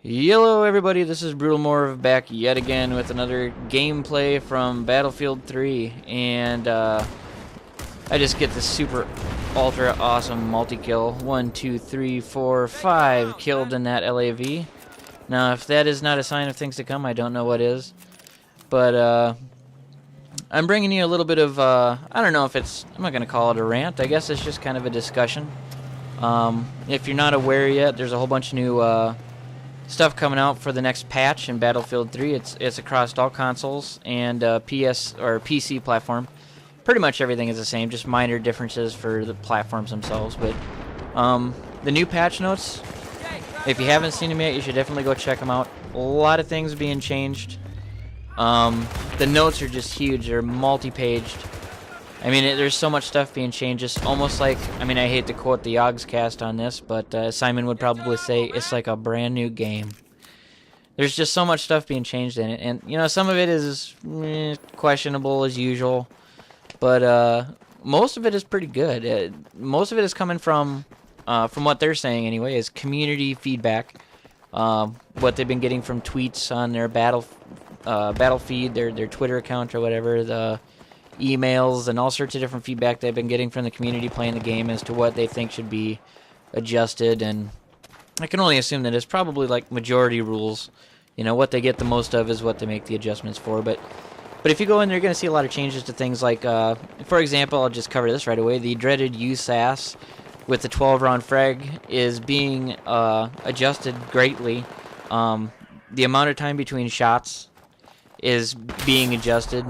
Hello everybody, this is Brutalfield back yet again with another gameplay from Battlefield 3, and I just get this super ultra awesome multi-kill. 1, 2, 3, 4, 5 killed in that LAV. Now if that is not a sign of things to come, I don't know what is. But I'm bringing you a little bit of, I don't know if it's, I'm not going to call it a rant, I guess it's just kind of a discussion. If you're not aware yet, there's a whole bunch of new stuff coming out for the next patch in Battlefield 3. It's across all consoles and PS or PC platform. Pretty much everything is the same, just minor differences for the platforms themselves. But the new patch notes, if you haven't seen them yet, you should definitely go check them out. A lot of things being changed. The notes are just huge. They're multi-paged. I mean, there's so much stuff being changed. It's almost like, I mean, I hate to quote the Yogs cast on this, but Simon would probably say it's like a brand new game. There's just so much stuff being changed in it, and you know, some of it is questionable as usual, but most of it is pretty good. Most of it is coming from what they're saying anyway, is community feedback. What they've been getting from tweets on their battle feed, their Twitter account or whatever, the emails and all sorts of different feedback they've been getting from the community playing the game as to what they think should be adjusted. And I can only assume that it's probably like majority rules. You know, what they get the most of is what they make the adjustments for. But if you go in there, you're going to see a lot of changes to things like, for example, I'll just cover this right away. The dreaded USAS with the 12-round frag is being adjusted greatly. The amount of time between shots is being adjusted.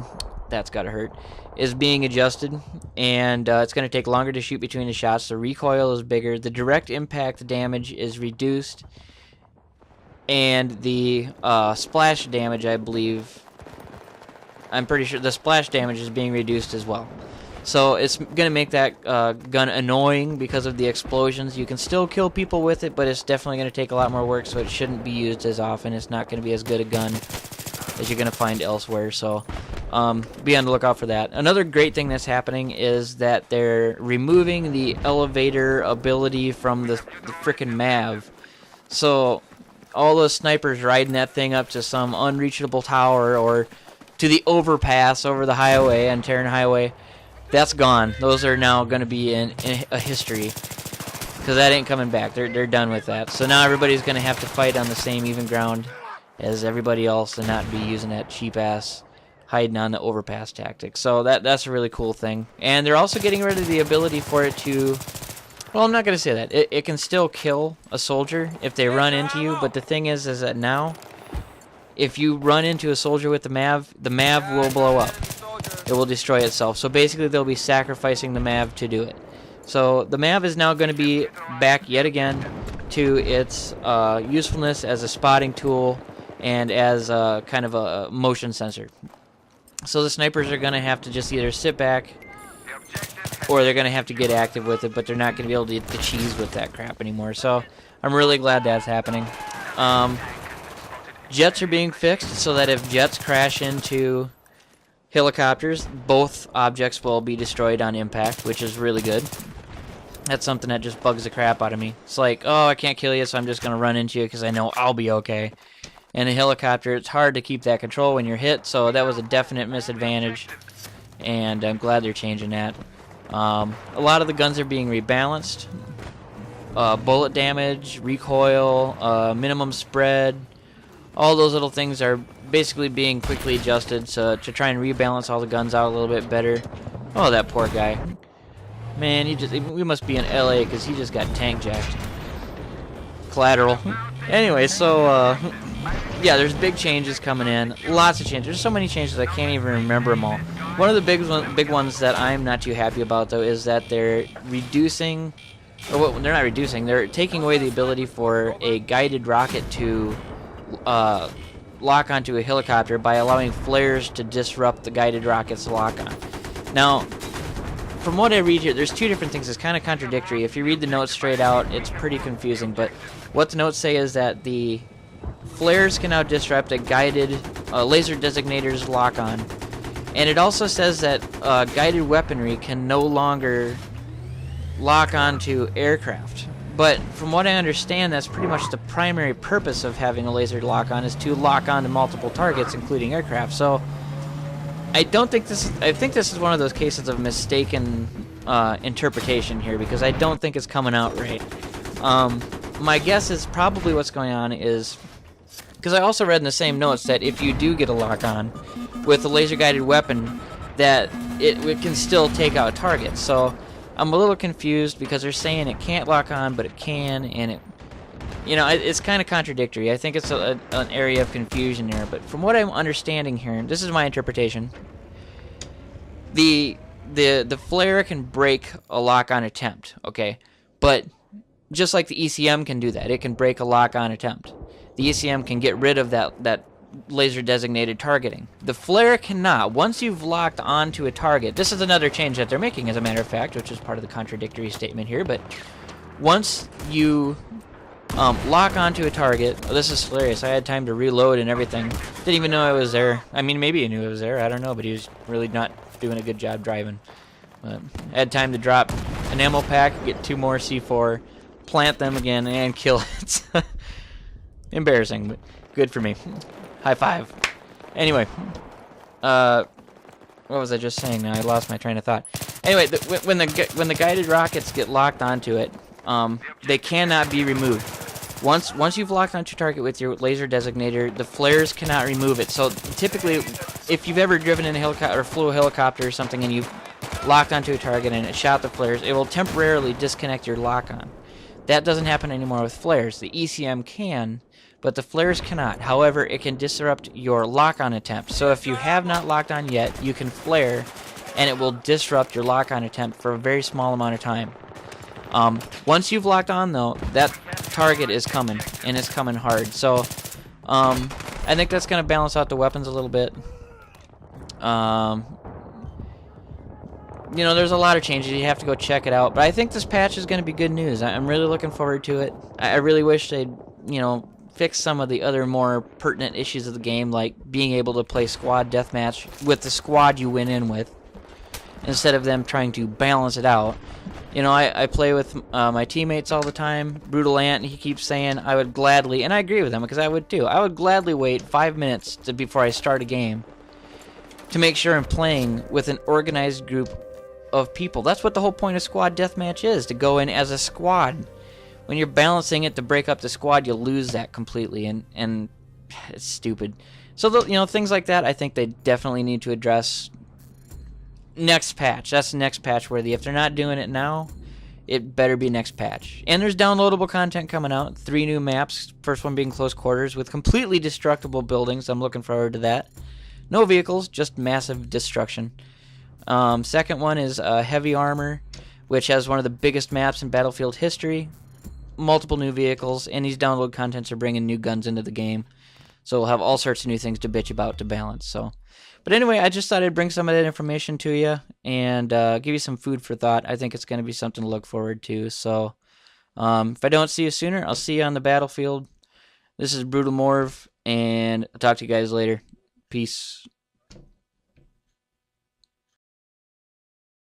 That's gotta hurt. Is being adjusted, and it's going to take longer to shoot between the shots. The recoil is bigger. The direct impact damage is reduced, and the splash damage, I'm pretty sure the splash damage is being reduced as well. So it's going to make that gun annoying because of the explosions. You can still kill people with it, but it's definitely going to take a lot more work, so it shouldn't be used as often. It's not going to be as good a gun as you're going to find elsewhere, so be on the lookout for that. Another great thing that's happening is that they're removing the elevator ability from the frickin' MAV. So all those snipers riding that thing up to some unreachable tower or to the overpass over the highway, on Terran Highway, that's gone. Those are now going to be in a history, because that ain't coming back. They're done with that. So now everybody's going to have to fight on the same even ground as everybody else and not be using that cheap-ass hiding on the overpass tactic. So that's a really cool thing. And they're also getting rid of the ability for it to, well, I'm not going to say that. It can still kill a soldier if they run into you, but the thing is that now, if you run into a soldier with the MAV will blow up. It will destroy itself. So basically they'll be sacrificing the MAV to do it. So the MAV is now going to be back yet again to its usefulness as a spotting tool and as kind of a motion sensor. So the snipers are going to have to just either sit back or they're going to have to get active with it, but they're not going to be able to get the cheese with that crap anymore. So I'm really glad that's happening. Jets are being fixed so that if jets crash into helicopters, both objects will be destroyed on impact, which is really good. That's something that just bugs the crap out of me. It's like, oh, I can't kill you, so I'm just going to run into you because I know I'll be okay. And a helicopter, it's hard to keep that control when you're hit, so that was a definite misadvantage, and I'm glad they're changing that. A lot of the guns are being rebalanced. Bullet damage, recoil, minimum spread, all those little things are basically being quickly adjusted to try and rebalance all the guns out a little bit better. Oh, that poor guy. Man, we must be in LA because he just got tank jacked. Collateral. Anyway, so yeah, there's big changes coming in. Lots of changes. There's so many changes I can't even remember them all. One of the big ones that I'm not too happy about, though, is that they're reducing, or what, they're not reducing, they're taking away the ability for a guided rocket to lock onto a helicopter by allowing flares to disrupt the guided rocket's lock on. Now, from what I read here, there's two different things. It's kind of contradictory. If you read the notes straight out, it's pretty confusing. But what the notes say is that the flares can now disrupt a guided laser designator's lock on. And it also says that guided weaponry can no longer lock onto aircraft. But from what I understand, that's pretty much the primary purpose of having a laser lock-on, is to lock on to multiple targets, including aircraft. So I think this is one of those cases of mistaken interpretation here, because I don't think it's coming out right. My guess is probably what's going on is, because I also read in the same notes that if you do get a lock-on with a laser-guided weapon, that it can still take out targets. So I'm a little confused, because they're saying it can't lock on, but it can, and it's kind of contradictory. I think it's an area of confusion there. But from what I'm understanding here, and this is my interpretation, the flare can break a lock-on attempt, okay? But just like the ECM can do that, it can break a lock-on attempt. The ECM can get rid of that laser-designated targeting. The flare cannot. Once you've locked onto a target, this is another change that they're making, as a matter of fact, which is part of the contradictory statement here, but once you lock onto a target, this is hilarious, I had time to reload and everything, didn't even know I was there. I mean, maybe he knew I was there, I don't know, but he was really not doing a good job driving. But I had time to drop an ammo pack, get 2 more C4, plant them again, and kill it. Embarrassing, but good for me. High five. Anyway, what was I just saying now? I lost my train of thought. Anyway, when the guided rockets get locked onto it, they cannot be removed. Once you've locked onto your target with your laser designator, the flares cannot remove it. So typically, if you've ever driven in a helicopter or flew a helicopter or something, and you've locked onto a target and it shot the flares, it will temporarily disconnect your lock-on. That doesn't happen anymore with flares. The ECM can, but the flares cannot. However, it can disrupt your lock-on attempt. So if you have not locked on yet, you can flare, and it will disrupt your lock-on attempt for a very small amount of time. Once you've locked on, though, that target is coming, and it's coming hard. So I think that's going to balance out the weapons a little bit. There's a lot of changes. You have to go check it out. But I think this patch is going to be good news. I'm really looking forward to it. I really wish they'd, fix some of the other more pertinent issues of the game, like being able to play squad deathmatch with the squad you went in with, instead of them trying to balance it out. I play with my teammates all the time. Brutal Ant, he keeps saying I would gladly, and I agree with him, because I would too, I would gladly wait 5 minutes before I start a game to make sure I'm playing with an organized group of people. That's what the whole point of squad deathmatch is, to go in as a squad. When you're balancing it to break up the squad, you'll lose that completely, and it's stupid. So, things like that, I think they definitely need to address next patch. That's the next patch worthy. If they're not doing it now, it better be next patch. And there's downloadable content coming out. 3 new maps. First one being close quarters with completely destructible buildings. I'm looking forward to that. No vehicles, just massive destruction. Second one is heavy armor, which has one of the biggest maps in Battlefield history. Multiple new vehicles, and these download contents are bringing new guns into the game. So we'll have all sorts of new things to bitch about to balance. So, but anyway, I just thought I'd bring some of that information to you and give you some food for thought. I think it's going to be something to look forward to. So if I don't see you sooner, I'll see you on the battlefield. This is Brutal Morv, and I'll talk to you guys later. Peace.